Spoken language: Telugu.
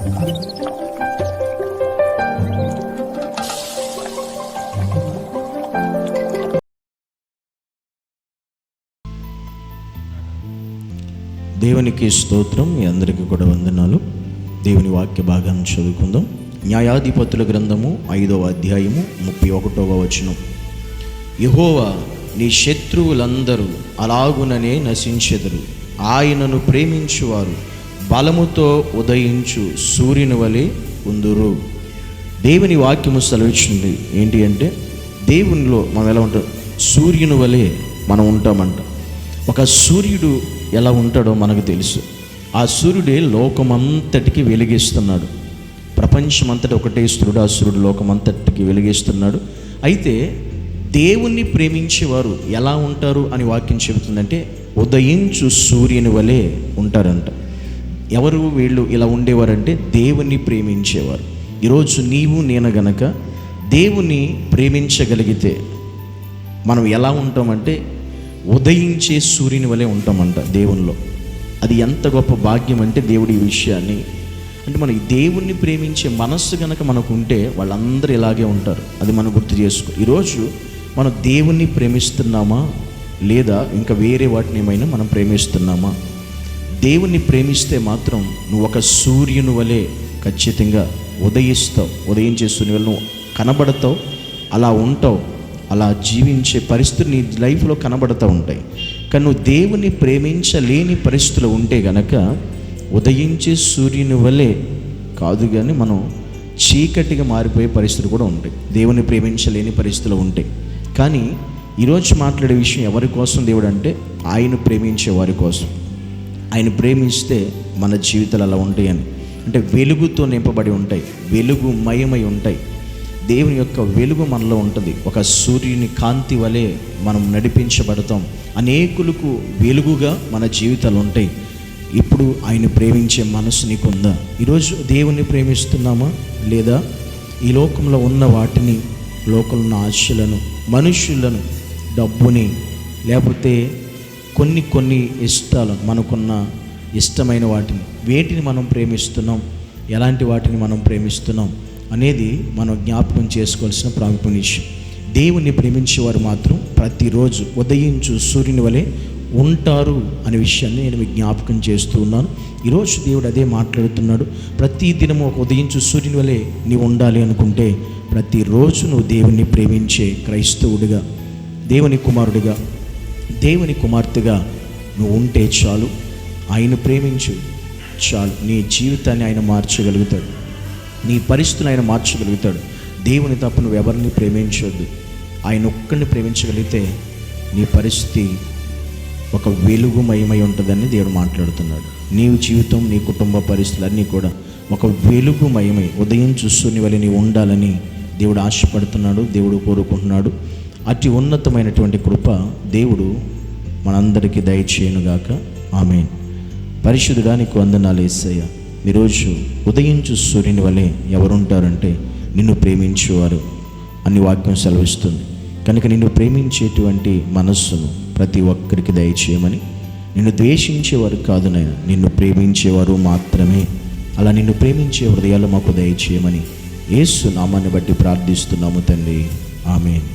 దేవునికి స్తోత్రం. మీ అందరికీ కూడా వందనాలు. దేవుని వాక్య భాగాన్ని చదువుకుందాం. న్యాయాధిపతుల గ్రంథము 5వ అధ్యాయము 31వ వచనం. యెహోవా నీ శత్రువులందరూ అలాగుననే నశించెదరు, ఆయనను ప్రేమించువారు బలముతో ఉదయించు సూర్యుని వలె ఉందురు. దేవుని వాక్యము సెలవిచ్చింది ఏంటి అంటే, దేవునిలో మనం ఎలా ఉంటాం? సూర్యుని వలె మనం ఉంటామంట. ఒక సూర్యుడు ఎలా ఉంటాడో మనకు తెలుసు. ఆ సూర్యుడే లోకమంతటికి వెలిగిస్తున్నాడు. ప్రపంచమంతటి ఒకటే సూర్యుడు, ఆ సూర్యుడు లోకమంతటికి వెలిగిస్తున్నాడు. అయితే దేవుణ్ణి ప్రేమించేవారు ఎలా ఉంటారు అని వాక్యం చెబుతుందంటే, ఉదయించు సూర్యుని వలె ఉంటారంట. ఎవరు వీళ్ళు ఇలా ఉండేవారంటే, దేవుణ్ణి ప్రేమించేవారు. ఈరోజు నీవు నేను గనక దేవుని ప్రేమించగలిగితే మనం ఎలా ఉంటామంటే, ఉదయించే సూర్యుని వలె ఉంటామంట దేవునిలో. అది ఎంత గొప్ప భాగ్యం అంటే, దేవుడు ఈ విషయాన్ని అంటే, మన దేవుణ్ణి ప్రేమించే మనస్సు కనుక మనకు ఉంటే వాళ్ళందరూ ఇలాగే ఉంటారు. అది మనం గుర్తు చేసుకో. ఈరోజు మనం దేవుణ్ణి ప్రేమిస్తున్నామా లేదా ఇంకా వేరే వాటిని ఏమైనా మనం ప్రేమిస్తున్నామా? దేవుణ్ణి ప్రేమిస్తే మాత్రం నువ్వు ఒక సూర్యుని వలె ఖచ్చితంగా ఉదయిస్తావు. ఉదయించే సూర్యుని వలె నువ్వు కనబడతావు, అలా ఉంటావు, అలా జీవించే పరిస్థితులు నీ లైఫ్లో కనబడుతూ ఉంటాయి. కానీ నువ్వు దేవుని ప్రేమించలేని పరిస్థితులు ఉంటే గనక ఉదయించే సూర్యుని వలె కాదు, కానీ మనం చీకటిగా మారిపోయే పరిస్థితులు కూడా ఉంటాయి. దేవుని ప్రేమించలేని పరిస్థితులు ఉంటాయి. కానీ ఈరోజు మాట్లాడే విషయం ఎవరి కోసం దేవుడు అంటే, ఆయన ప్రేమించే వారి కోసం. ఆయన ప్రేమిస్తే మన జీవితాలు అలా ఉంటాయని, అంటే వెలుగుతో నింపబడి ఉంటాయి, వెలుగుమయమై ఉంటాయి. దేవుని యొక్క వెలుగు మనలో ఉంటుంది. ఒక సూర్యుని కాంతి వలె మనం నడిపించబడతాం. అనేకులకు వెలుగుగా మన జీవితాలు ఉంటాయి. ఇప్పుడు ఆయన ప్రేమించే మనసు నీకుందా? ఈరోజు దేవుని ప్రేమిస్తున్నామా లేదా ఈ లోకంలో ఉన్న వాటిని, లోకంలో ఉన్న ఆశలను, మనుషులను, డబ్బుని, లేకపోతే కొన్ని ఇష్టాలు, మనకున్న ఇష్టమైన వాటిని, వేటిని మనం ప్రేమిస్తున్నాం, ఎలాంటి వాటిని మనం ప్రేమిస్తున్నాం అనేది మనం జ్ఞాపకం చేసుకోవాల్సిన ప్రాముఖ్యమైన విషయం. దేవుణ్ణి ప్రేమించేవారు మాత్రం ప్రతిరోజు ఉదయించు సూర్యుని వలె ఉంటారు అనే విషయాన్ని నేను మీకు జ్ఞాపకం చేస్తూ ఉన్నాను. ఈరోజు దేవుడు అదే మాట్లాడుతున్నాడు. ప్రతి దినము ఒక ఉదయించు సూర్యుని వలె నీవు ఉండాలి అనుకుంటే, ప్రతిరోజు నువ్వు దేవుణ్ణి ప్రేమించే క్రైస్తవుడిగా, దేవుని కుమారుడిగా, దేవుని కుమార్తెగా నువ్వు ఉంటే చాలు. ఆయన ప్రేమించు చాలు. నీ జీవితాన్ని ఆయన మార్చగలుగుతాడు, నీ పరిస్థితులను ఆయన మార్చగలుగుతాడు. దేవుని తప్ప నువ్వు ఎవరిని ప్రేమించొద్దు. ఆయన ఒక్కడిని ప్రేమించగలిగితే నీ పరిస్థితి ఒక వెలుగుమయమై ఉంటుందని దేవుడు మాట్లాడుతున్నాడు. నీ జీవితం, నీ కుటుంబ పరిస్థితులన్నీ కూడా ఒక వెలుగుమయమై ఉదయించు సూర్యుని వలె నీవు ఉండాలని దేవుడు ఆశపడుతున్నాడు, దేవుడు కోరుకుంటున్నాడు. అతి ఉన్నతమైనటువంటి కృప దేవుడు మనందరికీ దయచేయునుగాక. ఆమేన్. పరిశుద్ధుడా నీకు వందనాలు యేసయ్యా. ఈరోజు ఉదయించు సూర్యుని వలె ఎవరుంటారంటే, నిన్ను ప్రేమించేవారు అని వాక్యం సెలవిస్తుంది. కనుక నిన్ను ప్రేమించేటువంటి మనస్సును ప్రతి ఒక్కరికి దయచేయమని, నిన్ను ద్వేషించేవారు కాదు నాయనా, నిన్ను ప్రేమించేవారు మాత్రమే. అలా నిన్ను ప్రేమించే హృదయాలు మాకు దయచేయమని యేసు నామాన్ని బట్టి ప్రార్థిస్తున్నాము తండ్రి. ఆమేన్.